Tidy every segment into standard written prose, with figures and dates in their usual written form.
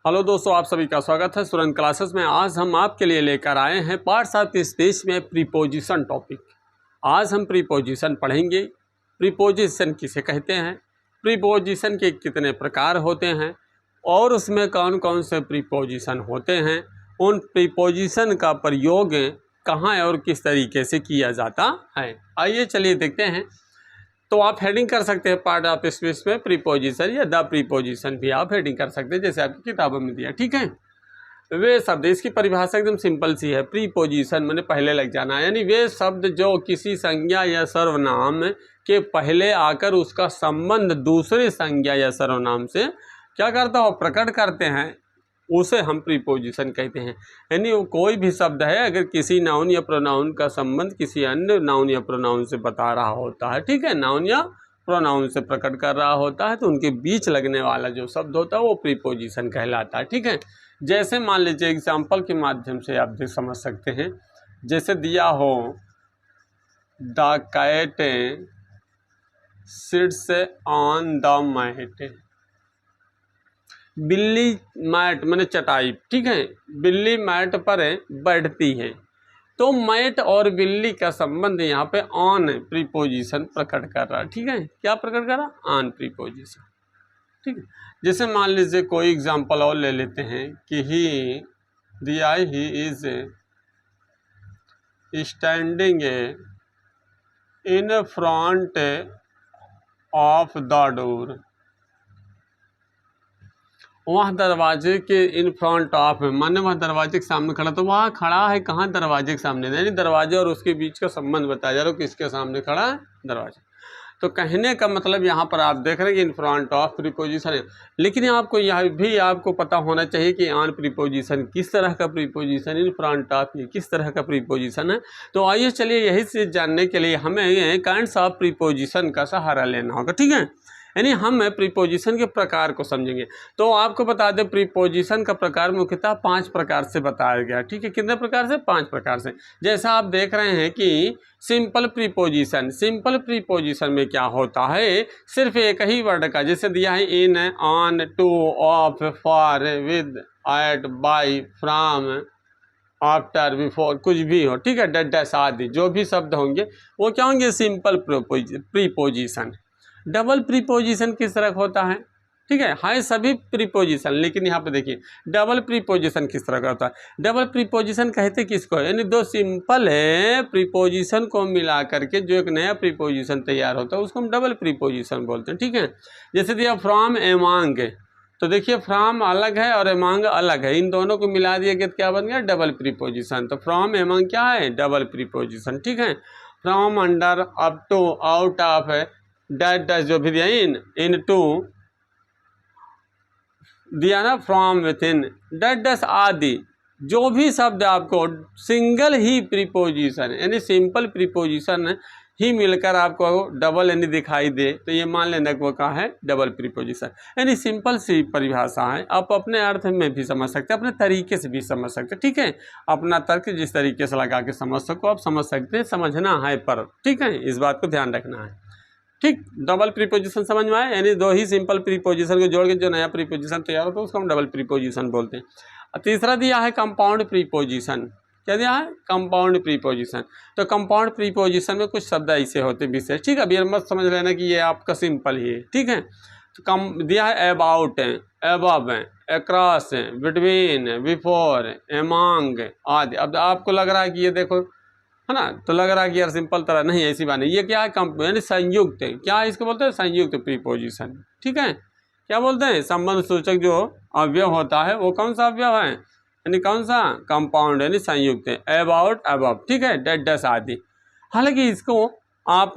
Hello दोस्तों, आप सभी का स्वागत है स्टूडेंट क्लासेस में। आज हम आपके लिए लेकर आए हैं पार्ट 7 स्पीच में प्रीपोजिशन टॉपिक। आज हम प्रीपोजिशन पढ़ेंगे। प्रीपोजिशन किसे कहते हैं, प्रीपोजिशन के कितने प्रकार होते हैं और उसमें कौन कौन से प्रीपोजिशन होते हैं, उन प्रीपोजिशन का प्रयोग कहाँ और किस तरीके से किया जाता है। आइए चलिए देखते हैं। तो आप हेडिंग कर सकते हैं पार्ट ऑफ स्पीच में प्रीपोजिशन या द प्रीपोजिशन भी आप हेडिंग कर सकते हैं, जैसे आपकी किताबों में दिया। ठीक है, वे शब्द, इसकी परिभाषा एकदम सिंपल सी है। प्रीपोजिशन मैंने पहले लग जाना, यानी वे शब्द जो किसी संज्ञा या सर्वनाम के पहले आकर उसका संबंध दूसरे संज्ञा या सर्वनाम से क्या करता हो, प्रकट करते हैं, उसे हम प्रीपोजिशन कहते हैं। यानी वो कोई भी शब्द है अगर किसी नाउन या प्रोनाउन का संबंध किसी अन्य नाउन या प्रोनाउन से बता रहा होता है, ठीक है, नाउन या प्रोनाउन से प्रकट कर रहा होता है, तो उनके बीच लगने वाला जो शब्द होता है वो प्रीपोजिशन कहलाता है। ठीक है, जैसे मान लीजिए एग्जाम्पल के माध्यम से आप देख समझ सकते हैं। जैसे दिया हो the cat sits on the mat, बिल्ली मैट मैंने चटाई, ठीक है, बिल्ली मैट पर बैठती है। तो मैट और बिल्ली का संबंध यहाँ पे ऑन प्रीपोजिशन प्रकट कर रहा है। ठीक है, क्या प्रकट कर रहा, ऑन प्रीपोजिशन। ठीक है, जैसे मान लीजिए कोई एग्जांपल और ले लेते हैं कि he is standing in front of the door. वह दरवाजे के इन फ्रंट ऑफ, माने वह दरवाजे के सामने खड़ा, तो वह खड़ा है कहाँ, दरवाजे के सामने, यानी दरवाजे और उसके बीच का संबंध बताया जा रहा है, किसके सामने खड़ा है, दरवाजे। तो कहने का मतलब यहाँ पर आप देख रहे हैं कि इन फ्रंट ऑफ प्रीपोजिशन है, लेकिन आपको यह भी आपको पता होना चाहिए कि ऑन प्रीपोजिशन किस तरह का प्रीपोजिशन, इन फ्रंट ऑफ ये किस तरह का प्रीपोजिशन है। तो आइए चलिए यही चीज़ जानने के लिए हमें काइंड्स ऑफ प्रीपोजिशन का सहारा लेना होगा। ठीक है, यानी हम प्रीपोजिशन के प्रकार को समझेंगे। तो आपको बता दें प्रीपोजिशन का प्रकार मुख्यतः 5 प्रकार से बताया गया। ठीक है, कितने प्रकार से, 5 प्रकार से। जैसा आप देख रहे हैं कि सिंपल प्रीपोजिशन, सिंपल प्रीपोजिशन में क्या होता है, सिर्फ एक ही वर्ड का, जैसे दिया है in, on, to, of, for, with, at, by, from, after, before, कुछ भी हो, ठीक है, डैश आदि जो भी शब्द होंगे वो क्या होंगे, सिंपल प्रीपोजिशन। डबल प्रीपोजिशन किस तरह होता है, ठीक है सभी प्रीपोजिशन, लेकिन यहाँ पे देखिए डबल प्रीपोजिशन किस तरह का होता है। डबल प्रीपोजिशन कहते किसको है, यानी दो सिंपल है प्रीपोजिशन को मिला करके जो एक नया प्रीपोजिशन तैयार होता है उसको हम डबल प्रीपोजिशन बोलते हैं। ठीक है, जैसे दिया फ्रॉम, एमांग, तो देखिए फ्रॉम अलग है और एमांग अलग है, इन दोनों को मिला दिया गया तो क्या बन गया, डबल प्रीपोजिशन। तो फ्रॉम एमांग क्या है, डबल प्रीपोजिशन। ठीक है, from, under, up to, out of है, डैश जो भी दिया, इन टू दिया ना, फ्रॉम, विथ इन, डैश आदि जो भी शब्द आपको सिंगल ही प्रीपोजिशन यानी सिंपल प्रीपोजिशन ही मिलकर आपको डबल यानी दिखाई दे, तो ये मान लेना कि वो कहाँ है, डबल प्रीपोजिशन। यानी सिंपल सी परिभाषा है, आप अपने अर्थ में भी समझ सकते हैं, अपने तरीके से भी समझ सकते हैं। ठीक है, अपना तर्क जिस तरीके से लगा के समझ सको आप समझ सकते हैं, समझना है पर, ठीक है, इस बात को ध्यान रखना है। ठीक, डबल प्रीपोजिशन समझ में आए, यानी दो ही सिंपल प्रीपोजिशन को जोड़ के जो नया प्रीपोजिशन तैयार होता है उसको हम डबल प्रीपोजिशन बोलते हैं। तीसरा दिया है कंपाउंड प्रीपोजिशन। क्या दिया है, कंपाउंड प्रीपोजिशन। तो कंपाउंड प्रीपोजिशन में कुछ शब्द ऐसे होते हैं विशेष, ठीक है, अभी मत समझ लेना कि ये आपका सिंपल ही है। ठीक है, तो कम दिया है about, above, across, between, before, among आदि। अब आपको लग रहा है कि ये देखो है ना, तो लग रहा है कि यार सिंपल तरह नहीं, ऐसी बात नहीं, ये क्या है, यानी संयुक्त है, क्या इसको बोलते हैं, संयुक्त प्रीपोजिशन। ठीक है, क्या बोलते हैं, संबंध सूचक जो अवयव होता है वो कौन सा अवयव है, यानी कौन सा, कंपाउंड यानी संयुक्त है, अबाउट, अबव, ठीक है, डैश आदि। हालांकि इसको आप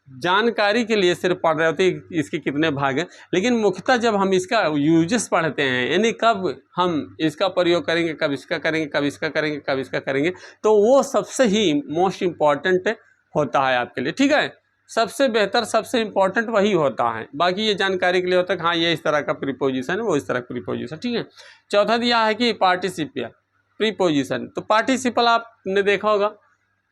जानकारी के लिए सिर्फ पढ़ रहे होते इसके कितने भाग हैं, लेकिन मुख्यतः जब हम इसका यूजेस पढ़ते हैं, यानी कब हम इसका प्रयोग करेंगे, कब इसका करेंगे, कब इसका करेंगे, कब इसका करेंगे, तो वो सबसे ही मोस्ट इम्पॉर्टेंट होता है आपके लिए। ठीक है, सबसे बेहतर, सबसे इम्पॉर्टेंट वही होता है, बाकी ये जानकारी के लिए होता है कि हाँ ये इस तरह का प्रीपोजिशन है, वो इस तरह का प्रीपोजिशन। ठीक है, चौथा दिया है कि पार्टिसिपल प्रीपोजिशन। तो पार्टिसिपल आपने देखा होगा,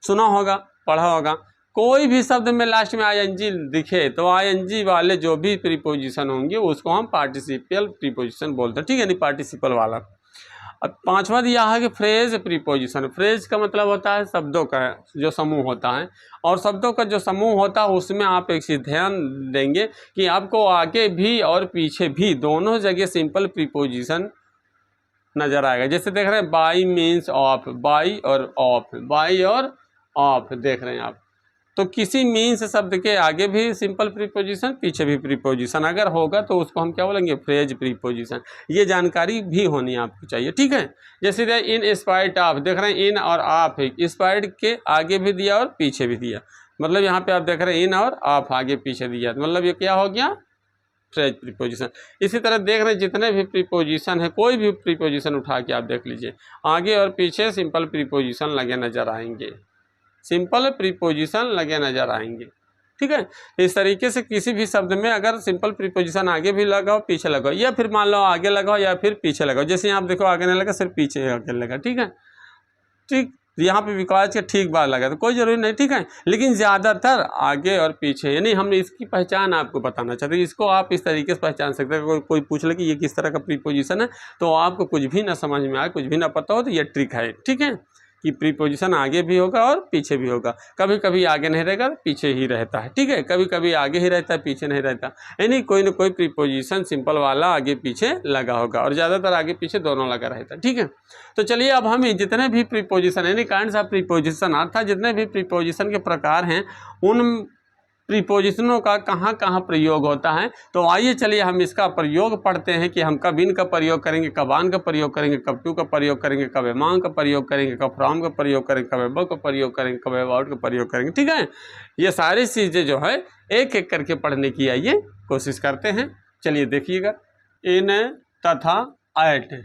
सुना होगा, पढ़ा होगा, कोई भी शब्द में लास्ट में आईएनजी दिखे तो आईएनजी वाले जो भी प्रीपोजिशन होंगे उसको हम पार्टिसिपल प्रीपोजिशन बोलते हैं, ठीक है, नहीं पार्टिसिपल वाला। अब पांचवा दिया है कि फ्रेज प्रीपोजिशन। फ्रेज का मतलब होता है शब्दों का जो समूह होता है, और शब्दों का जो समूह होता है उसमें आप एक चीज़ ध्यान देंगे कि आपको आगे भी और पीछे भी दोनों जगह सिंपल प्रीपोजिशन नज़र आएगा। जैसे देख रहे हैं बाई मीन्स ऑफ, बाई और ऑफ, बाई और ऑफ देख रहे हैं आप, तो किसी मीन्स शब्द के आगे भी सिंपल प्रीपोजिशन, पीछे भी प्रीपोजिशन अगर होगा तो उसको हम क्या बोलेंगे, फ्रेज प्रीपोजिशन। ये जानकारी भी होनी आपको चाहिए, ठीक है। जैसे इन स्पाइट ऑफ, देख रहे हैं इन और ऑफ है, स्पाइट के आगे भी दिया और पीछे भी दिया, मतलब यहाँ पे आप देख रहे हैं इन और ऑफ आगे पीछे दिया, तो मतलब ये क्या हो गया, फ्रेज प्रीपोजिशन। इसी तरह देख रहे हैं जितने भी प्रीपोजिशन है, कोई भी प्रीपोजिशन उठा के आप देख लीजिए, आगे और पीछे सिंपल प्रीपोजिशन लगे नजर आएंगे, सिंपल प्रीपोजिशन लगे नजर आएंगे, ठीक है। इस तरीके से किसी भी शब्द में अगर सिंपल प्रीपोजिशन आगे भी लगाओ पीछे लगाओ, या फिर मान लो आगे लगाओ या फिर पीछे लगाओ, जैसे यहाँ आप देखो आगे नहीं लगा सिर्फ पीछे आगे लगा, ठीक है, ठीक। यहाँ पे विकास के ठीक बार लगा तो कोई जरूरी नहीं, ठीक है, लेकिन ज़्यादातर आगे और पीछे, यानी हम इसकी पहचान आपको बताना चाहते हैं। इसको आप इस तरीके से पहचान सकते हैं। कोई पूछ ले कि ये किस तरह का प्रीपोजिशन है, तो आपको कुछ भी ना समझ में आए, कुछ भी ना पता हो, तो ये ट्रिक है, ठीक है, कि प्रीपोजिशन आगे भी होगा और पीछे भी होगा। कभी कभी आगे नहीं रहेगा, पीछे ही रहता है, ठीक है, कभी कभी आगे ही रहता है, पीछे नहीं रहता, यानी कोई ना कोई प्रीपोजिशन सिंपल वाला आगे पीछे लगा होगा, और ज़्यादातर आगे पीछे दोनों लगा रहता है, ठीक है। तो चलिए अब हम जितने भी प्रीपोजिशन, यानी काइंड्स ऑफ प्रीपोजिशन, अर्थात जितने भी प्रीपोजिशन के प्रकार हैं, उन प्रीपोजिशनों का कहाँ कहाँ प्रयोग होता है, तो आइए चलिए हम इसका प्रयोग पढ़ते हैं कि हम कब इन का प्रयोग करेंगे, कब आन का प्रयोग करेंगे, कब टू का प्रयोग करेंगे, कब एमॉन्ग का प्रयोग करेंगे, कब फ्रॉम का प्रयोग करेंगे, कब अबव का प्रयोग करेंगे, कब अबाउट का प्रयोग करेंगे, ठीक है। ये सारी चीज़ें जो है एक एक करके पढ़ने की आइए कोशिश करते हैं। चलिए देखिएगा, इन तथा एट,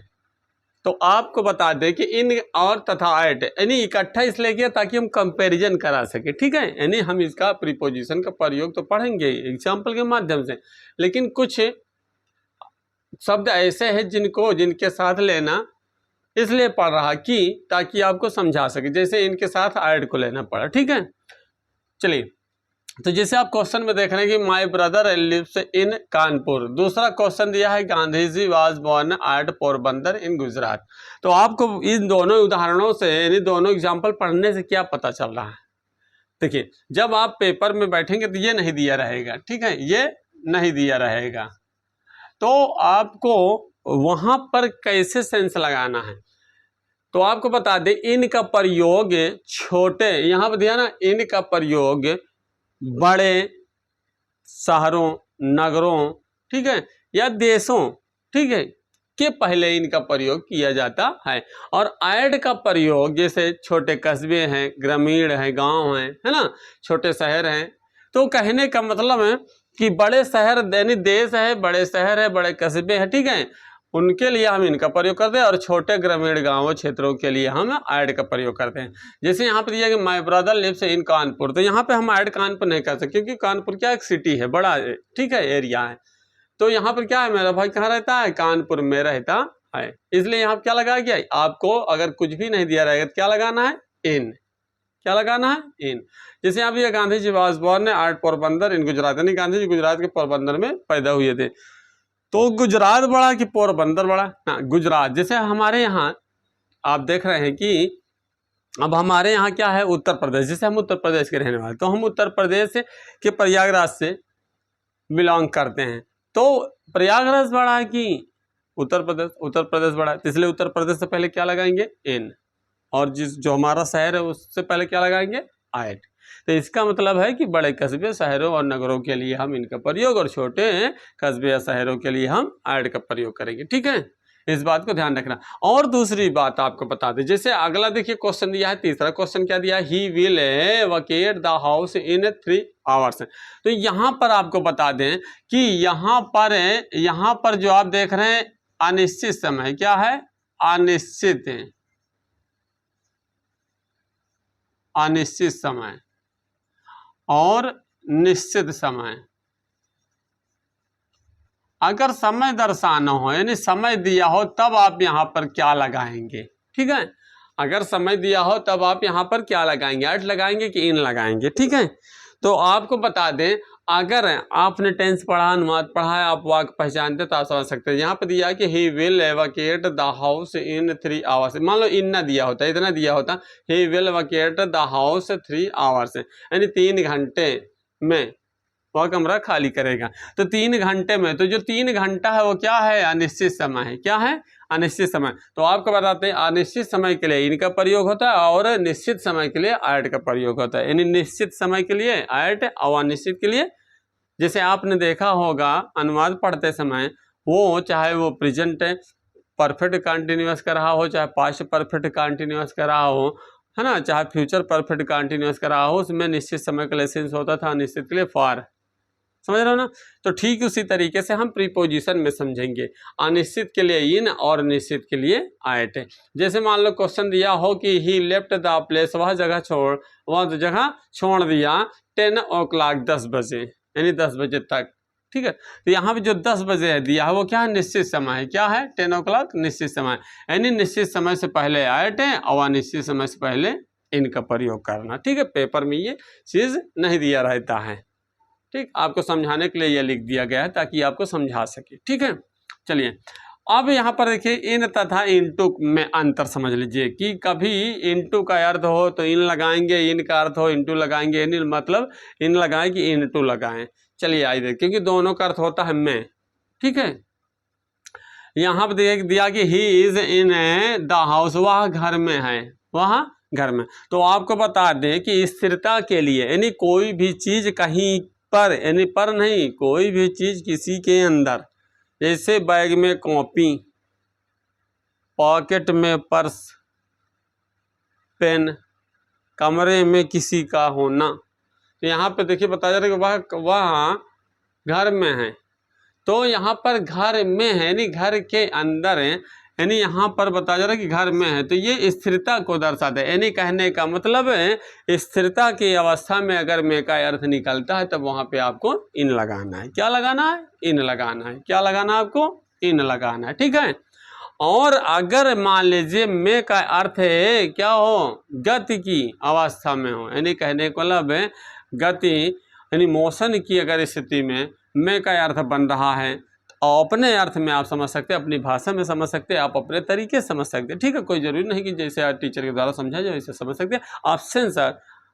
तो आपको बता दें कि इन और तथा एट यानी इकट्ठा इसलिए किया ताकि हम कंपैरिजन करा सके, ठीक है, यानी हम इसका प्रीपोजिशन का प्रयोग तो पढ़ेंगे एग्जाम्पल के माध्यम से, लेकिन कुछ शब्द ऐसे हैं जिनके साथ लेना इसलिए पढ़ रहा कि ताकि आपको समझा सके, जैसे इनके साथ ऐड को लेना पड़ा, ठीक है। चलिए, तो जैसे आप क्वेश्चन में देख रहे हैं कि my brother lives in Kanpur. दूसरा क्वेश्चन दिया है Gandhi ji was born at Porbandar in Gujarat. तो आपको इन दोनों उदाहरणों से, यानी दोनों एग्जाम्पल पढ़ने से क्या पता चल रहा है, देखिए जब आप पेपर में बैठेंगे तो ये नहीं दिया रहेगा, ठीक है, ये नहीं दिया रहेगा, तो आपको वहां पर कैसे सेंस लगाना है, तो आपको बता दें इन का प्रयोग छोटे, यहां पर दिया ना, इन का प्रयोग बड़े शहरों, नगरों, ठीक है, या देशों, ठीक है, के पहले इनका प्रयोग किया जाता है। और ऐड का प्रयोग जैसे छोटे कस्बे हैं, ग्रामीण हैं, गांव हैं, है ना, छोटे शहर हैं, तो कहने का मतलब है कि बड़े शहर यानी देश है, बड़े शहर है, बड़े कस्बे हैं, ठीक है, उनके लिए हम इनका प्रयोग करते हैं, और छोटे ग्रामीण गांवों क्षेत्रों के लिए हम ऐड का प्रयोग करते हैं। जैसे यहाँ पे दिया कि my brother lives in Kanpur, तो यहाँ पे हम ऐड कानपुर नहीं कर सकते क्योंकि कानपुर क्या एक सिटी है, बड़ा है, ठीक है, एरिया है, तो यहाँ पर क्या है, मेरा भाई कहाँ रहता है, कानपुर में रहता है, इसलिए यहाँ क्या लगाया गया, आपको अगर कुछ भी नहीं दिया रहेगा तो क्या लगाना है, इन, क्या लगाना है, इन। जैसे यहाँ पे Gandhi ji was born at Porbandar in Gujarat, यानी गांधी जी गुजरात के पोरबंदर में पैदा हुए थे। तो गुजरात बड़ा कि पोरबंदर बड़ा, हाँ गुजरात। जैसे हमारे यहाँ आप देख रहे हैं कि अब हमारे यहाँ क्या है, उत्तर प्रदेश, जैसे हम उत्तर प्रदेश के रहने वाले, तो हम उत्तर प्रदेश के प्रयागराज से बिलोंग करते हैं, तो प्रयागराज बड़ा है कि उत्तर प्रदेश बड़ा है, इसलिए उत्तर प्रदेश से पहले क्या लगाएंगे, इन, और जो हमारा शहर है उससे पहले क्या लगाएंगे, ऐट। तो इसका मतलब है कि बड़े कस्बे, शहरों और नगरों के लिए हम इनका प्रयोग, और छोटे कस्बे या शहरों के लिए हम ऐड का प्रयोग करेंगे, ठीक है, इस बात को ध्यान रखना। और दूसरी बात आपको बता दें, जैसे अगला देखिए क्वेश्चन दिया है, तीसरा क्वेश्चन क्या दिया है, he will vacate the house in 3 hours. तो यहाँ पर आपको बता दें कि यहाँ पर जो आप देख रहे हैं अनिश्चित समय, क्या है, अनिश्चित समय और निश्चित समय। अगर समय दर्शाना हो, यानी समय दिया हो, तब आप यहाँ पर क्या लगाएंगे, ठीक है, अगर समय दिया हो तब आप यहाँ पर क्या लगाएंगे, एट लगाएंगे कि इन लगाएंगे। ठीक है, तो आपको बता दें, अगर आपने टेंस पढ़ा, अनुवाद पढ़ा है, आप वाक्य पहचानते तो आप समझ सकते हैं। यहाँ पर दिया कि he will evacuate the house in 3 hours. मान लो इन ना दिया होता, इतना दिया होता, he will evacuate the house 3 hours, यानी 3 घंटे में वह कमरा खाली करेगा। तो 3 घंटे में, तो जो 3 घंटा है वो क्या है, अनिश्चित समय है। क्या है, अनिश्चित समय। तो आपको बताते हैं अनिश्चित समय के लिए इनका प्रयोग होता है और निश्चित समय के लिए एट का प्रयोग होता है। यानी निश्चित समय के लिए एट और अनिश्चित के लिए, जैसे आपने देखा होगा अनुवाद पढ़ते समय, वो चाहे वो प्रेजेंट परफेक्ट कंटिन्यूअस कर रहा हो, चाहे पास्ट परफेक्ट कंटिन्यूअस कर रहा हो, है ना, चाहे फ्यूचर परफेक्ट कंटिन्यूअस कर रहा हो, उसमें निश्चित समय का लेसेंस होता था, अनिश्चित के लिए फॉर। समझ रहे हो ना। तो ठीक उसी तरीके से हम प्रीपोजिशन में समझेंगे, अनिश्चित के लिए इन और निश्चित के लिए एट। जैसे मान लो क्वेश्चन दिया हो कि ही लेफ्ट द प्लेस, वह जगह छोड़ दिया 10 o'clock 10 बजे, यानी 10 बजे तक। ठीक है, तो यहाँ पे जो 10 बजे है दिया है वो क्या है, निश्चित समय है। क्या है, 10 o'clock निश्चित समय, यानी निश्चित समय से पहले एट है और अनिश्चित समय से पहले इनका प्रयोग करना। ठीक है, पेपर में ये चीज़ नहीं दिया रहता है। ठीक, आपको समझाने के लिए यह लिख दिया गया है ताकि आपको समझा सके। ठीक है, चलिए अब यहाँ पर देखिए इन तथा इनटू में अंतर समझ लीजिए कि कभी इनटू का अर्थ हो तो इन लगाएंगे, इन का अर्थ हो इनटू लगाएंगे, इन मतलब इन लगाएं कि इनटू लगाएं। चलिए आइए, क्योंकि दोनों का अर्थ होता है मैं। ठीक है, यहाँ पर दिया कि he is in the house, वह घर में है, वह घर में। तो आपको बता दें कि स्थिरता के लिए, यानी कोई भी चीज कहीं पर, यानी पर नहीं, कोई भी चीज किसी के अंदर, जैसे बैग में कॉपी, पॉकेट में पर्स, पेन, कमरे में किसी का होना। तो यहाँ पे देखिए बताया जा रहा है कि वह घर में है। तो यहाँ पर घर में है यानी घर के अंदर है, यानी यहाँ पर बताया जा रहा है कि घर में है। तो ये स्थिरता को दर्शाता है, यानी कहने का मतलब है स्थिरता की अवस्था में अगर मैं का अर्थ निकलता है तब वहाँ पे आपको इन लगाना है। क्या लगाना है, इन लगाना है। क्या लगाना है आपको, इन लगाना है। ठीक है, और अगर मान लीजिए मैं का अर्थ है क्या हो, गति की अवस्था में हो, यानी कहने का मतलब है गति यानी मोशन की अगर स्थिति में मैं का अर्थ बन रहा है, और अपने अर्थ में आप समझ सकते हैं, अपनी भाषा में समझ सकते हैं, आप अपने तरीके से समझ सकते हैं। ठीक है, कोई जरूरी नहीं कि जैसे टीचर के द्वारा समझा जाए वैसे समझ सकते हैं। आप सेंस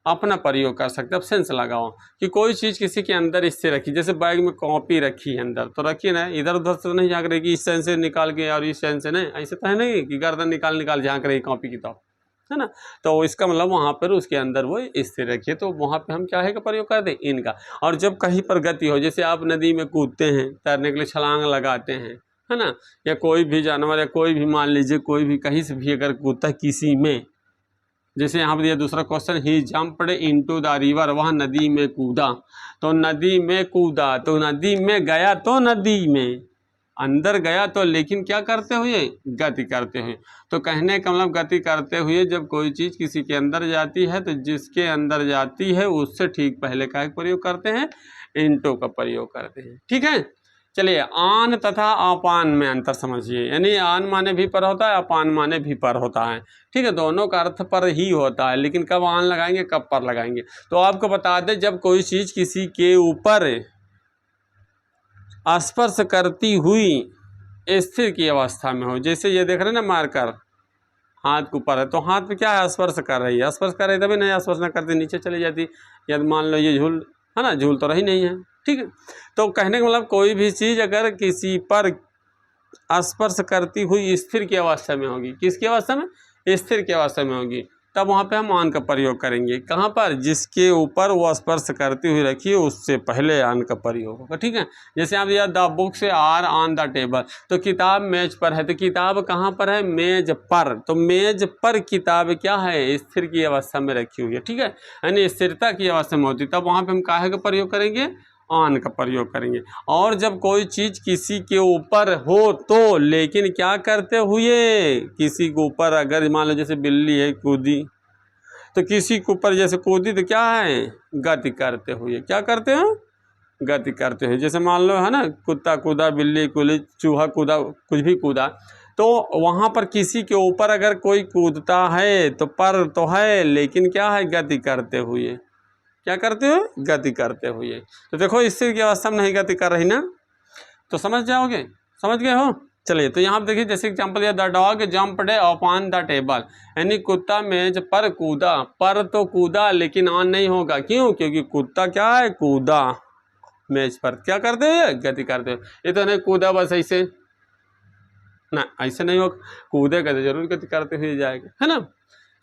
अपना प्रयोग कर सकते हैं। आप सेंस लगाओ कि कोई चीज़ किसी के अंदर इससे रखी, जैसे बैग में कॉपी रखी है अंदर, तो रखिए ना, इधर उधर से नहीं झाँक रही कि इस सेंस से निकाल के और इस सेंस से नहीं, ऐसे तो है नहीं कि गर्दन निकाल झाँक रही कॉपी किताब, है ना। तो इसका मतलब वहाँ पर उसके अंदर वो स्थिर रखिए, तो वहाँ पे हम क्या है का प्रयोग कर दें, इनका। और जब कहीं पर गति हो, जैसे आप नदी में कूदते हैं, तैरने के लिए छलांग लगाते हैं, है ना, या कोई भी जानवर या कोई भी मान लीजिए कोई भी कहीं से भी अगर कूदता है किसी में, जैसे यहाँ पर दिया दूसरा question, he jumped into the river, वह नदी में कूदा। तो नदी में कूदा, तो नदी में गया, तो नदी में अंदर गया, तो लेकिन क्या करते हुए, गति करते हुए। तो कहने का मतलब गति करते हुए जब कोई चीज़ किसी के अंदर जाती है तो जिसके अंदर जाती है उससे ठीक पहले का प्रयोग करते हैं, इनटू का प्रयोग करते हैं। ठीक है, चलिए आन तथा अपान में अंतर समझिए, यानी आन माने भी पर होता है, अपान माने भी पर होता है। ठीक है, दोनों का अर्थ पर ही होता है, लेकिन कब आन लगाएंगे कब पर लगाएंगे। तो आपको बता दें जब कोई चीज़ किसी के ऊपर स्पर्श करती हुई स्थिर की अवस्था में हो, जैसे ये देख रहे हैं ना मार्कर हाथ के ऊपर है, तो हाथ पे क्या है, स्पर्श कर रही है, स्पर्श कर रही है तभी नहीं, स्पर्श न करती नीचे चली जाती, या मान लो ये झूल है ना, झूल तो रही नहीं है। ठीक है, तो कहने का मतलब कोई भी चीज़ अगर किसी पर स्पर्श करती हुई स्थिर की अवस्था में होगी, किसकी अवस्था में, स्थिर की अवस्था में होगी, तब वहाँ पे हम आन का प्रयोग करेंगे। कहाँ पर, जिसके ऊपर वो स्पर्श करती हुई रखी है उससे पहले आन का प्रयोग होगा। ठीक है, जैसे आप दिया the books are on the table, तो किताब मेज पर है, तो किताब कहाँ पर है, मेज पर। तो मेज पर किताब क्या है, स्थिर की अवस्था में रखी हुई है। ठीक है, यानी स्थिरता की अवस्था में होती, तब वहाँ पर हम काहे का प्रयोग करेंगे, आन का प्रयोग करेंगे। और जब कोई चीज़ किसी के ऊपर हो तो, लेकिन क्या करते हुए, किसी के ऊपर अगर मान लो जैसे बिल्ली है कूदी, तो किसी के ऊपर जैसे कूदी तो क्या है, गति करते हुए। क्या करते हैं, गति करते हुए। जैसे मान लो है ना, कुत्ता कूदा, बिल्ली कूदी, चूहा कूदा, कुछ भी कूदा, तो वहाँ पर किसी के ऊपर अगर कोई कूदता है तो पर तो है, लेकिन क्या है, गति करते हुए। क्या करते हुए? गति करते हुए। तो देखो इससे की अवस्था में नहीं गति कर रही ना, तो समझ जाओगे, समझ गए हो। चलिए तो यहाँ पर देखिए, जैसे एग्जाम्पल दिया, the dog jumped upon the table, यानी कुत्ता मेज पर कूदा। पर तो कूदा लेकिन ऑन नहीं होगा, क्यों? क्योंकि कुत्ता क्या है, कूदा मेज पर, क्या करते हुए, गति करते हुए। ये तो नहीं कूदा बस ऐसे ना, ऐसे नहीं होगा, कूदेगा तो जरूर गति करते हुए जाएगा, है ना।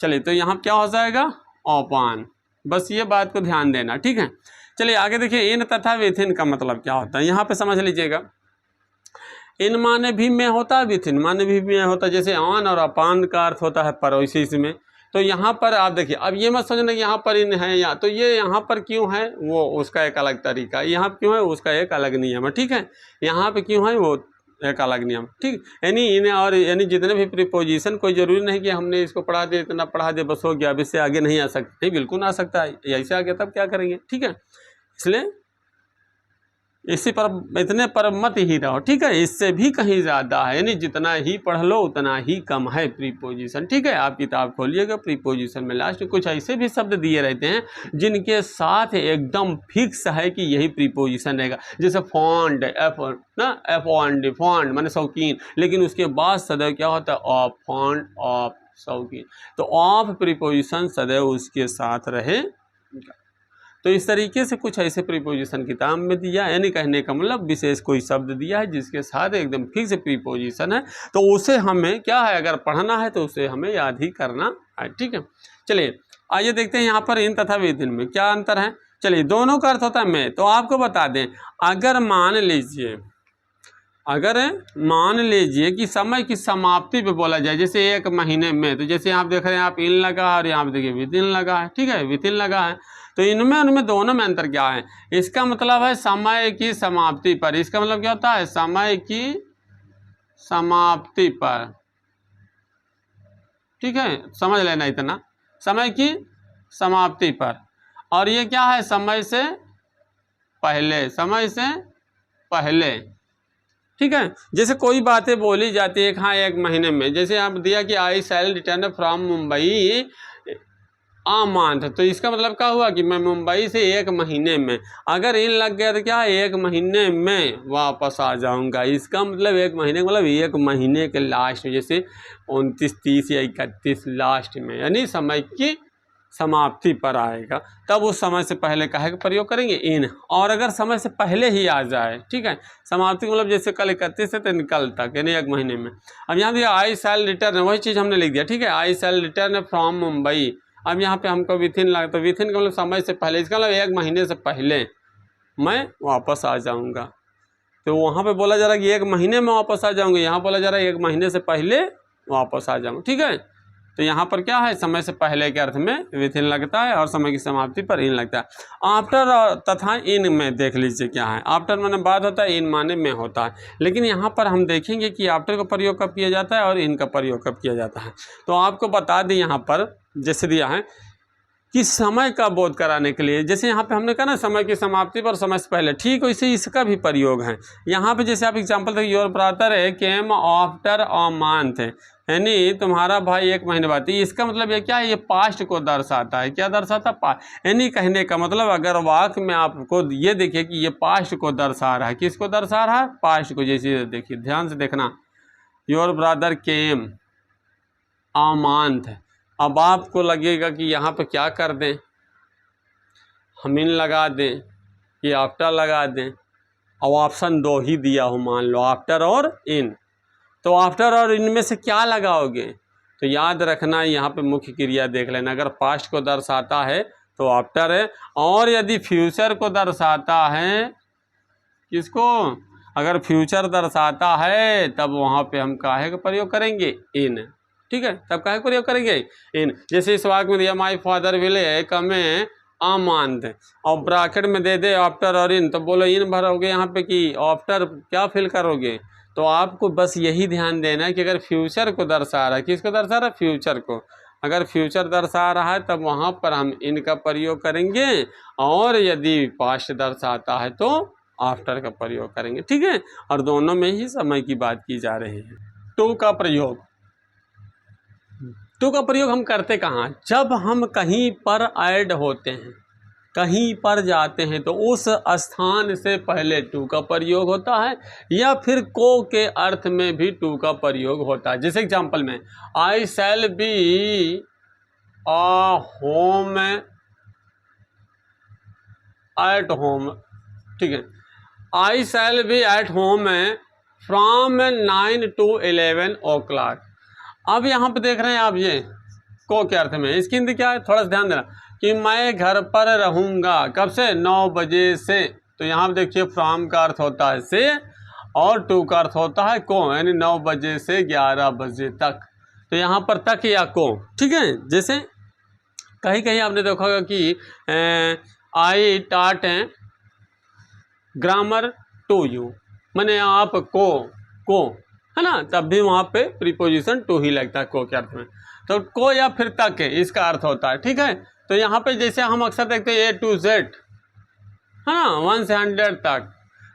चलिए तो यहाँ क्या हो जाएगा, अपॉन, बस ये बात को ध्यान देना, ठीक है। चलिए आगे देखिए, इन तथा विथिन का मतलब क्या होता है, यहाँ पे समझ लीजिएगा। इन माने भी में होता है, विथिन माने भी में होता है। जैसे ऑन और अपान का अर्थ होता है पर, वैसे इसमें तो यहाँ पर आप देखिए, अब ये मत सोचना कि यहाँ पर इन है या, तो ये यहाँ पर क्यों है वो उसका एक अलग तरीका, यहाँ क्यों है उसका एक अलग नियम है, ठीक है। यहाँ पे क्यों है वो एक अलग नियम, ठीक। यानी इन और यानी जितने भी प्रीपोजिशन, कोई जरूरी नहीं कि हमने इसको पढ़ा दे, इतना पढ़ा दे बस हो गया, अब इससे आगे नहीं आ सकते, नहीं बिल्कुल आ सकता है, ऐसे आ गया तब क्या करेंगे, ठीक है। इसलिए इसी पर इतने पर मत ही रहो, ठीक है, इससे भी कहीं ज़्यादा है, यानी जितना ही पढ़ लो उतना ही कम है प्रीपोजिशन, ठीक है। आप किताब खोलिएगा, प्रीपोजिशन में लास्ट में कुछ ऐसे भी शब्द दिए रहते हैं जिनके साथ एकदम फिक्स है कि यही प्रीपोजिशन रहेगा। जैसे फॉन्ड, एफ फॉन्ड माने शौकीन, लेकिन उसके बाद सदैव क्या होता है, ऑफ, फॉन्ड ऑफ, शौकीन। तो ऑफ प्रीपोजिशन सदैव उसके साथ रहे। तो इस तरीके से कुछ ऐसे प्रीपोजिशन किताब में दिया, यानी कहने का मतलब विशेष कोई शब्द दिया है जिसके साथ एकदम फिक्स प्रीपोजिशन है, तो उसे हमें क्या है, अगर पढ़ना है तो उसे हमें याद ही करना है, ठीक है। चलिए आइए देखते हैं यहाँ पर इन तथा विथिन में क्या अंतर है। चलिए दोनों का अर्थ होता है मैं, तो आपको बता दें, अगर मान लीजिए कि समय की समाप्ति पे बोला जाए, जैसे एक महीने में, तो जैसे आप देख रहे हैं, आप इन लगा और यहाँ पे देखिए विथिन लगा है, ठीक है, विथिन लगा है, तो इनमें दोनों में अंतर क्या है। इसका मतलब है समय की समाप्ति पर, इसका मतलब क्या होता है, समय की समाप्ति पर, ठीक है, समझ लेना इतना, समय की समाप्ति पर। और ये क्या है, समय से पहले, समय से पहले, ठीक है। जैसे कोई बातें बोली जाती है, हाँ एक महीने में, जैसे आप दिया कि I shall return from Mumbai a month, तो इसका मतलब क्या हुआ कि मैं मुंबई से एक महीने में, अगर इन लग गया तो क्या है, एक महीने में वापस आ जाऊंगा। इसका मतलब एक महीने मतलब एक महीने के लास्ट में, जैसे 29, 30 या 31 लास्ट में, यानी समय की समाप्ति पर आएगा, तब उस समय से पहले काहे का प्रयोग करेंगे, इन। और अगर समय से पहले ही आ जाए, ठीक है, समाप्ति मतलब जैसे कल 31 से तो कल तक, यानी एक महीने में। अब यहाँ दिया आई शैल रिटर्न, वही चीज़ हमने लिख दिया, ठीक है, I shall return from Mumbai. अब यहाँ पे हमको विथिन लगा, तो विथिन का मतलब समय से पहले, इसका मतलब एक महीने से पहले मैं वापस आ जाऊँगा। तो वहाँ पे बोला जा रहा है कि एक महीने में वापस आ जाऊँगा, यहाँ बोला जा रहा है एक महीने से पहले वापस आ जाऊँगा, ठीक है। तो यहाँ पर क्या है, समय से पहले के अर्थ में विथिन लगता है और समय की समाप्ति पर इन लगता है। आफ्टर तथा इन में देख लीजिए क्या है, आफ्टर माने बाद होता है, इन माने में होता है। लेकिन यहाँ पर हम देखेंगे कि आफ्टर का प्रयोग कब किया जाता है और इन का प्रयोग कब किया जाता है। तो आपको बता दें यहाँ पर जैसे दिया है कि समय का बोध कराने के लिए, जैसे यहाँ पे हमने कहा ना समय की समाप्ति पर समय से पहले, ठीक वैसे इसका भी प्रयोग है। यहाँ पे जैसे आप एग्जांपल देखिए, your brother came after a month, यानी तुम्हारा भाई एक महीने बाद, इसका मतलब ये क्या है, ये पास्ट को दर्शाता है। क्या दर्शाता है, पास्ट। यानी कहने का मतलब अगर वाक्य में आपको ये देखिए कि ये पास्ट को दर्शा रहा है, किसको दर्शा रहा है, पास्ट को। जैसे देखिए ध्यान से देखना, your brother came a month, अब आपको लगेगा कि यहाँ पे क्या कर दें, हम इन लगा दें कि आफ्टर लगा दें। अब ऑप्शन दो ही दिया हो, मान लो आफ्टर और इन, तो आफ्टर और इन में से क्या लगाओगे। तो याद रखना यहाँ पे मुख्य क्रिया देख लेना, अगर पास्ट को दर्शाता है तो आफ्टर है, और यदि फ्यूचर को दर्शाता है, किसको, अगर फ्यूचर दर्शाता है तब वहाँ पे हम काहे का प्रयोग करेंगे, इन, ठीक है, तब काहे प्रयोग करेंगे, इन। जैसे इस वाक्य में दिया my father will come a month, और ब्रैकेट में दे दे आफ्टर और इन, तो बोलो इन भरोगे यहाँ पे कि आफ्टर क्या फिल करोगे। तो आपको बस यही ध्यान देना है कि अगर फ्यूचर को दर्शा रहा है, किसको दर्शा रहा है, फ्यूचर को, अगर फ्यूचर दर्शा रहा है तब वहाँ पर हम इनका प्रयोग करेंगे, और यदि पास्ट दर्शाता है तो आफ्टर का प्रयोग करेंगे, ठीक है। और दोनों में ही समय की बात की जा रही है। टू का प्रयोग, टू का प्रयोग हम करते कहाँ? जब हम कहीं पर ऐड होते हैं, कहीं पर जाते हैं तो उस स्थान से पहले टू का प्रयोग होता है, या फिर को के अर्थ में भी टू का प्रयोग होता है। जैसे एग्जांपल में I shall be a home at home, ठीक है, I shall be at home from 9 to 11 o'clock। अब यहाँ पे देख रहे हैं आप ये को के अर्थ में, इसकी हिंदी क्या है, थोड़ा सा ध्यान देना कि मैं घर पर रहूँगा कब से, 9 बजे से। तो यहाँ पे देखिए फ्रॉम का अर्थ होता है से और टू का अर्थ होता है को, यानी 9 बजे से 11 बजे तक। तो यहाँ पर तक या को, ठीक है। जैसे कहीं कहीं आपने देखा होगा कि आई टाट ग्रामर टू यू, मैंने आप को है ना, तब भी वहाँ पे प्रीपोजिशन टू ही लगता है को के अर्थ में। तो को या फिर तक इसका अर्थ होता है, ठीक है। तो यहाँ पे जैसे हम अक्सर देखते हैं A to Z है ना, 1 से 100 तक,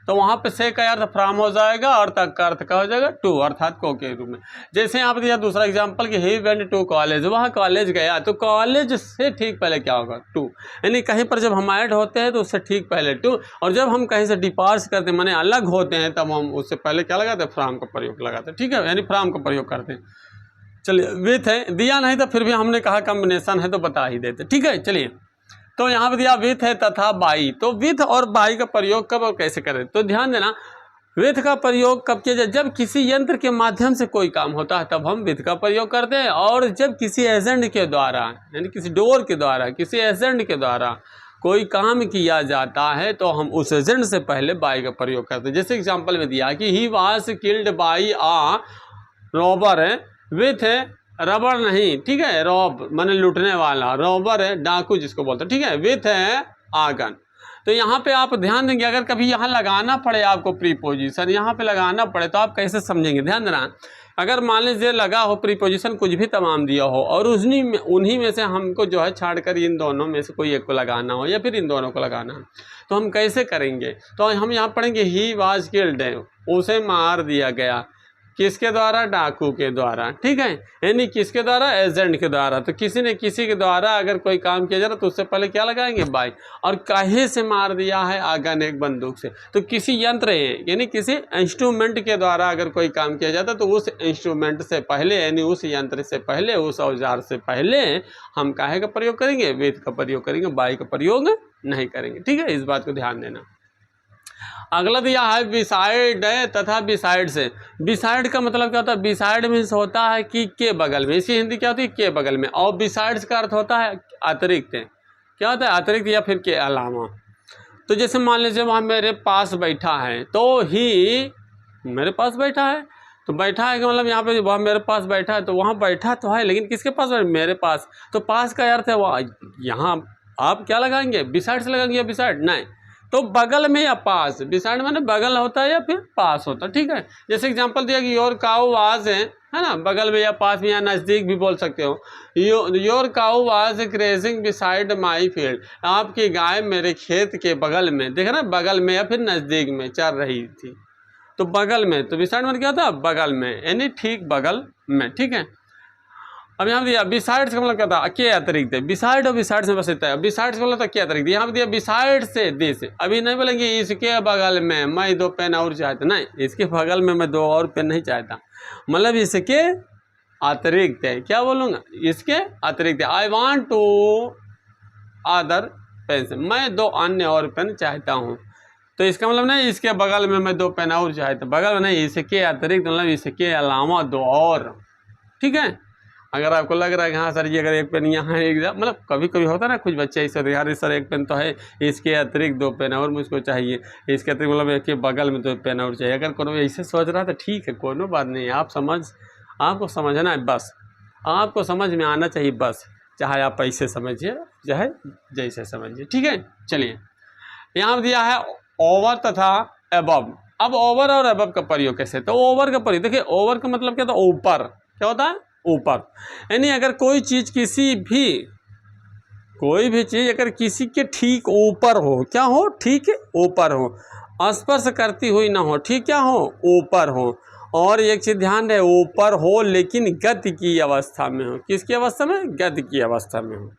तो वहाँ पे से का अर्थ फ्रॉम हो जाएगा और तक का अर्थ क्या हो जाएगा, टू, अर्थात को के रूप में। जैसे यहाँ पे दिया दूसरा एग्जांपल कि ही वेंट टू कॉलेज, वहाँ कॉलेज गया, तो कॉलेज से ठीक पहले क्या होगा, टू। यानी कहीं पर जब हम ऐड होते हैं तो उससे ठीक पहले टू, और जब हम कहीं से डिपार्ट करते हैं माने अलग होते हैं तब हम उससे पहले क्या लगाते हैं, फ्रॉम का प्रयोग लगाते हैं, ठीक है, यानी फ्रॉम का प्रयोग करते हैं। चलिए विथ है, दिया नहीं तो फिर भी हमने कहा कॉम्बिनेशन है तो बता ही देते, ठीक है। चलिए तो यहाँ पे दिया विथ है तथा बाई, तो विथ और बाई का प्रयोग कब और कैसे करें, तो ध्यान देना विथ का प्रयोग कब किया जाए, जब किसी यंत्र के माध्यम से कोई काम होता है तब हम विथ का प्रयोग करते हैं, और जब किसी एजेंट के द्वारा यानी किसी डोर के द्वारा, किसी एजेंट के द्वारा कोई काम किया जाता है तो हम उस एजेंट से पहले बाई का प्रयोग करते हैं। जैसे एग्जाम्पल में दिया कि he was killed by a robber है विथ रबर नहीं, ठीक है, रॉब माने लूटने वाला, रॉबर है डाकू जिसको बोलते हैं, ठीक है, विथ है आगन। तो यहाँ पे आप ध्यान देंगे अगर कभी यहाँ लगाना पड़े आपको प्रीपोजिशन, यहाँ पे लगाना पड़े तो आप कैसे समझेंगे, ध्यान देना। अगर मान लीजिए लगा हो प्रीपोजिशन कुछ भी तमाम दिया हो और उन्हीं में से हमको जो है छाड़ कर इन दोनों में से कोई एक को लगाना हो या फिर इन दोनों को लगाना हो, तो हम कैसे करेंगे, तो हम यहाँ पढ़ेंगे ही वाज किल्ड, उसे मार दिया गया, किसके द्वारा, डाकू के द्वारा, ठीक है, यानी किसके द्वारा, एजेंट के द्वारा। तो किसी ने किसी के द्वारा अगर कोई काम किया जा रहा तो उससे पहले क्या लगाएंगे, बाई। और काहे से मार दिया है, आगन एक बंदूक से। तो किसी यंत्र यानी किसी इंस्ट्रूमेंट के द्वारा अगर कोई काम किया जाता तो उस इंस्ट्रूमेंट से पहले यानी उस यंत्र से पहले, उस औजार से पहले हम काहे का प्रयोग करेंगे, विथ का प्रयोग करेंगे, बाई का प्रयोग नहीं करेंगे, ठीक है, इस बात को ध्यान देना। अगला दिया है बिसाइड तथा बिसाइड से। बिसाइड का मतलब क्या होता है, बिसाइड मीन्स होता है कि के बगल में, इसकी हिंदी क्या होती है, के बगल में, और बिसाइड्स का अर्थ होता है अतिरिक्त, क्या होता है, अतिरिक्त या फिर के अलावा। तो जैसे मान लीजिए वहाँ मेरे पास बैठा है, तो ही मेरे पास बैठा है, तो बैठा है कि मतलब यहाँ पे वहाँ मेरे पास बैठा है, तो वहाँ बैठा तो है लेकिन किसके पास, मेरे पास। तो पास का अर्थ है वहाँ, यहाँ आप क्या लगाएंगे, बिसाइड से लगाएंगे या बिसाइड नहीं, तो बगल में या पास, बिसाइड माने बगल होता है या फिर पास होता है, ठीक है। जैसे एग्जांपल दिया कि योर काऊ वाज है ना, बगल में या पास में या नज़दीक भी बोल सकते हो। Your cow was grazing beside my field, आपकी गाय मेरे खेत के बगल में, देख ना, बगल में या फिर नज़दीक में चर रही थी, तो बगल में, तो बिसाइड में क्या था, बगल में, यानी ठीक बगल में, ठीक है। अब यहाँ दिया बिसाइड्स का मतलब क्या था, के अतिरिक्त है, बिसाइड और बिसाइड्स में बस इतना है। बिसाइड्स का मतलब था के अतिरिक्त, यहाँ पे दिया बिसाइड से, दे से। अभी नहीं बोलेंगे इसके बगल में मैं 2 पेन और चाहता, नहीं, इसके बगल में मैं 2 और पेन नहीं चाहता, मतलब इसके अतिरिक्त है, क्या बोलूँगा, इसके अतिरिक्त है। I want to other pen, मैं 2 अन्य और पेन चाहता हूँ, तो इसका मतलब नहीं इसके बगल में मैं 2 पेन और चाहता, बगल में नहीं, इसके अतिरिक्त मतलब इसके अलावा 2 और, ठीक है। अगर आपको लग रहा है कि हाँ सर ये अगर एक पेन यहाँ है, मतलब कभी कभी होता है ना, कुछ बच्चे ऐसे होते हैं, यार सर एक पेन तो है, इसके अतिरिक्त 2 पेन और मुझको चाहिए, इसके अतिरिक्त मतलब इसके बगल में 2 पेन और चाहिए। अगर कोई ऐसे सोच रहा है तो ठीक है, कोई बात नहीं, आपको समझना है, बस आपको समझ में आना चाहिए, बस चाहे आप ऐसे समझिए चाहे जैसे समझिए, ठीक है। चलिए यहाँ दिया है ओवर तथा एबव। अब ओवर और एबव का प्रयोग कैसे, तो ओवर का प्रयोग देखिए, ओवर का मतलब क्या होता है, ऊपर, क्या होता है, ऊपर, यानी अगर कोई चीज़ कोई भी चीज़ अगर किसी के ठीक ऊपर हो, क्या हो, ठीक ऊपर हो, स्पर्श करती हुई ना हो, ठीक क्या हो, ऊपर हो, और एक चीज़ ध्यान रहे, ऊपर हो लेकिन गति की अवस्था में हो। किसकी अवस्था में? गति की अवस्था में हो।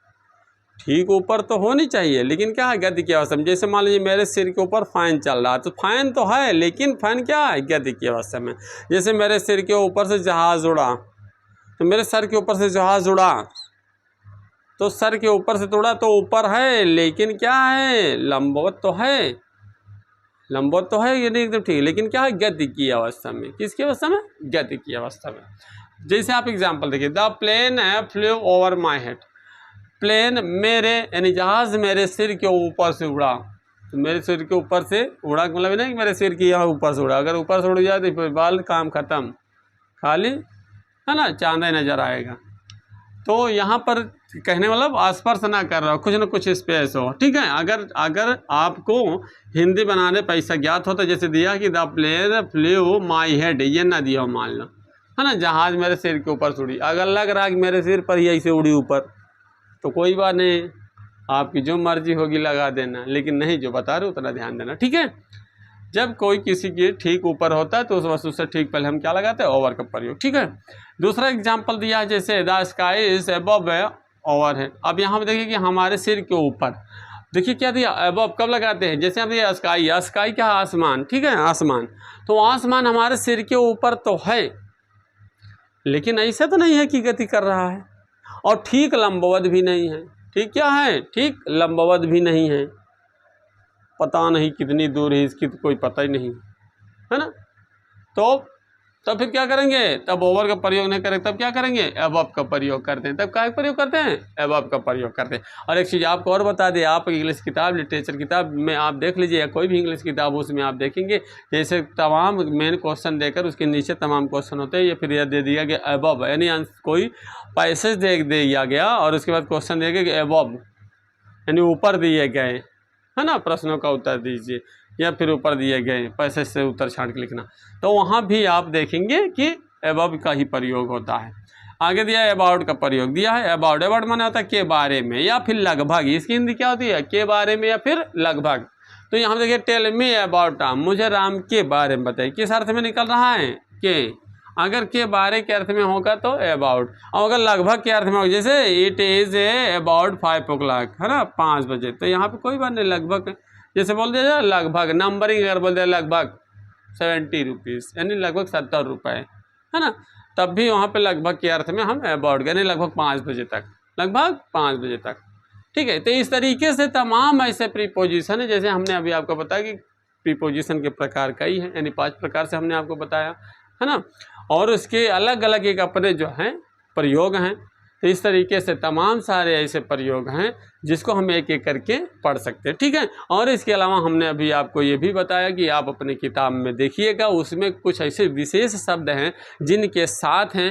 ठीक ऊपर तो होनी चाहिए, लेकिन क्या है? गति की अवस्था में। जैसे मान लीजिए मेरे सिर के ऊपर फैन चल रहा है, तो फैन तो है लेकिन फैन क्या है? गति की अवस्था में। जैसे मेरे सिर के ऊपर से जहाज़ उड़ा, तो मेरे सर के ऊपर से जहाज़ उड़ा, तो सर के ऊपर से उड़ा तो ऊपर है, लेकिन क्या है? लंबवत तो है, लंबवत तो है, ये नहीं एकदम ठीक, लेकिन क्या है? गति की अवस्था में। किसकी अवस्था में? गति की अवस्था में। जैसे आप एग्जाम्पल देखिए, the plane flew over my head. Plane मेरे यानी जहाज मेरे सिर के ऊपर से उड़ा, तो मेरे सिर के ऊपर से उड़ा मतलब नहीं कि मेरे सिर के यहाँ ऊपर से उड़ा। अगर ऊपर से उड़ जाए तो फिर बाल काम खत्म, खाली है ना, चांदा नजर आएगा। तो यहाँ पर कहने मतलब आसपास ना कर रहा हो, कुछ ना कुछ स्पेस हो, ठीक है। अगर आपको हिंदी बनाने पैसा ज्ञात हो तो जैसे दिया कि द प्लेन फ्लेw माई हेड, ये ना दिया हो मान लो, है ना, जहाज मेरे सिर के ऊपर से उड़ी। अगर लग रहा है कि मेरे सिर पर ही ऐसे उड़ी ऊपर, तो कोई बात नहीं, आपकी जो मर्जी होगी लगा देना, लेकिन नहीं जो बता रहे उतना ध्यान देना, ठीक है। जब कोई किसी के ठीक ऊपर होता है तो उस वस्तु से ठीक पहले हम क्या लगाते हैं? ओवर का प्रयोग, ठीक है। दूसरा एग्जाम्पल दिया है, जैसे the sky is above over है। अब यहाँ पे देखिए कि हमारे सिर के ऊपर, देखिए क्या दिया? अबव कब लगाते हैं? जैसे हम ये स्काई, स्काई क्या? आसमान, ठीक है, आसमान। तो आसमान हमारे सिर के ऊपर तो है, लेकिन ऐसा तो नहीं है कि गति कर रहा है, और ठीक लंबवत भी नहीं है। ठीक क्या है? ठीक लंबवत भी नहीं है। पता नहीं कितनी दूर है इसकी, तो कोई पता ही नहीं, है ना। तो तब फिर क्या करेंगे? तब ओवर का प्रयोग नहीं करें, तब क्या करेंगे? अबव का प्रयोग करते हैं। तब क्या प्रयोग करते हैं? अबव का प्रयोग करते हैं। और एक चीज़ आपको और बता दें, आप इंग्लिश किताब, लिटरेचर किताब में आप देख लीजिए, या कोई भी इंग्लिश किताब उसमें आप देखेंगे, जैसे तमाम मेन क्वेश्चन देकर उसके नीचे तमाम क्वेश्चन होते हैं, या फिर यह दे दिया गया अबव, यानी कोई पैसेज दे दिया गया और उसके बाद क्वेश्चन दिया गया कि अबव यानी ऊपर दिए गए, है ना, प्रश्नों का उत्तर दीजिए, या फिर ऊपर दिए गए पैसे से उत्तर छांट के लिखना। तो वहाँ भी आप देखेंगे कि अबव का ही प्रयोग होता है। आगे दिया है अबाउट का प्रयोग दिया है। अबाउट माने होता है के बारे में या फिर लगभग। इसकी हिंदी क्या होती है? के बारे में या फिर लगभग। तो यहाँ देखिए टेल मी अबाउट राम, मुझे राम के बारे में बताइए। किस अर्थ में निकल रहा है? के। अगर के बारे के अर्थ में होगा तो अबाउट, और अगर लगभग के अर्थ में होगा, जैसे इट इज़ अबाउट 5 o'clock, है ना, 5 बजे, तो यहाँ पे कोई बात नहीं, लगभग जैसे बोल दिया जाए लगभग। नंबरिंग अगर बोल दिया लगभग 70 रुपीज़ यानी लगभग 70 रुपये, है ना, तब भी वहाँ पे लगभग के अर्थ में हम अबाउट यानी लगभग 5 बजे तक, लगभग 5 बजे तक, ठीक है। तो इस तरीके से तमाम ऐसे प्रीपोजिशन है, जैसे हमने अभी आपको बताया कि प्रीपोजिशन के प्रकार कई हैं, यानी 5 प्रकार से हमने आपको बताया, है ना, और उसके अलग अलग एक अपने जो हैं प्रयोग हैं। तो इस तरीके से तमाम सारे ऐसे प्रयोग हैं जिसको हम एक एक करके पढ़ सकते हैं, ठीक है। और इसके अलावा हमने अभी आपको ये भी बताया कि आप अपने किताब में देखिएगा, उसमें कुछ ऐसे विशेष शब्द हैं जिनके साथ हैं,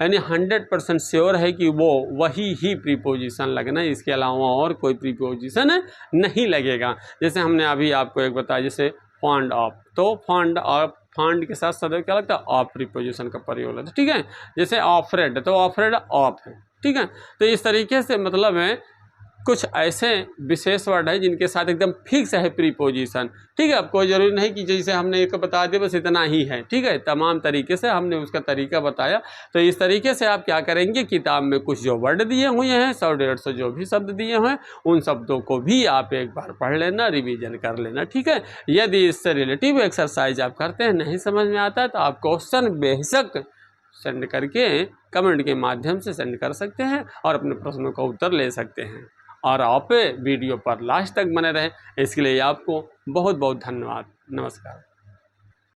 यानी 100% श्योर है कि वो वही ही प्रीपोजिशन लगना, इसके अलावा और कोई प्रीपोजिशन नहीं लगेगा। जैसे हमने अभी आपको एक बताया, जैसे फॉन्ड ऑफ, तो फॉन्ड ऑफ, फॉन्ड के साथ सदैव क्या लगता है? ऑफ प्रीपोजिशन का प्रयोग लगता है, ठीक है। जैसे ऑफरेड, तो ऑफरेड ऑफ है, ठीक है। तो इस तरीके से मतलब है कुछ ऐसे विशेष वर्ड है जिनके साथ एकदम फिक्स है प्रीपोजिशन, ठीक है। अब कोई ज़रूरी नहीं कि जैसे हमने एक बता दिया बस इतना ही है, ठीक है, तमाम तरीके से हमने उसका तरीका बताया। तो इस तरीके से आप क्या करेंगे, किताब में कुछ जो वर्ड दिए हुए हैं 100-150 जो भी शब्द दिए हुए हैं, उन शब्दों को भी आप एक बार पढ़ लेना, रिवीजन कर लेना, ठीक है। यदि इससे रिलेटिव एक्सरसाइज आप करते हैं, नहीं समझ में आता है, तो आप क्वेश्चन बेशक सेंड करके कमेंट के माध्यम से सेंड कर सकते हैं और अपने प्रश्नों का उत्तर ले सकते हैं। और आप वीडियो पर लास्ट तक बने रहें, इसके लिए आपको बहुत बहुत धन्यवाद। नमस्कार।